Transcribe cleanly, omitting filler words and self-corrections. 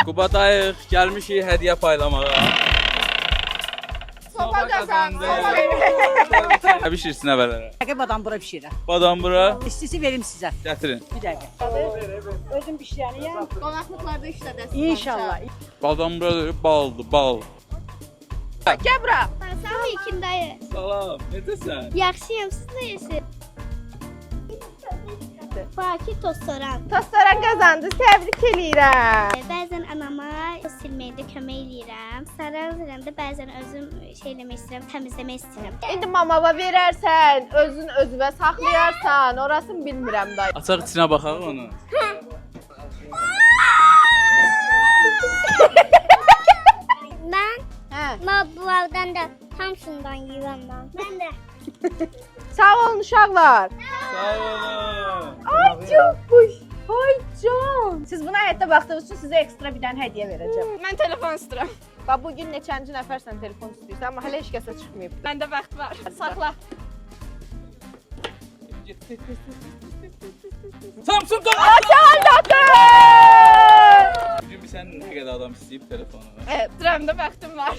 Qubadayıq, gəlmişik hədiyyə paylamağa. Soba qazandı. Nə bişirsin əvvələrə? Dəqiq badambura bişirəm. Badambura İstisi verim sizə. gətirin. Bir dəqiqə. Özüm bişirəniyəm. Qonaqlıqlarda işlədəsiniz. İnşallah. Badambura deyir, baldır, bal. Gəl bura. Salam İlkin dayı. Salam, necəsən? Yaxşıyam, siz necəsiniz? Bakı Tostoran. Tostaran qazandı. Təbrik eləyirəm. Bəzən anama silməkdə kömək eləyirəm. Sarı bəzən özüm eləmək istəyirəm, təmizləmək istəyirəm. İndi mamava verərsən, özün özünə saxlayarsan, orasını bilmirəm dayı. Açaq içinə baxaq onu. Mən bu evdən də hamısından yiyəm mən. Mən də. Sağ olun uşaqlar. Sağ olun. Ay çox xoş. Ay can. Siz buna həyətdə baxdığınız üçün sizə ekstra bir dənə hədiyyə verəcəm. Mən telefon istəyirəm. Bax bu gün neçənci nəfərsən telefon istəyirsən, amma hələ heç kəsə çıxmayıb. Məndə vaxt var. Saxla. Samsung da. Açaldatın! Bugün bir sən nə qədər adam istəyib telefonu? Drəmdə vaxtım var.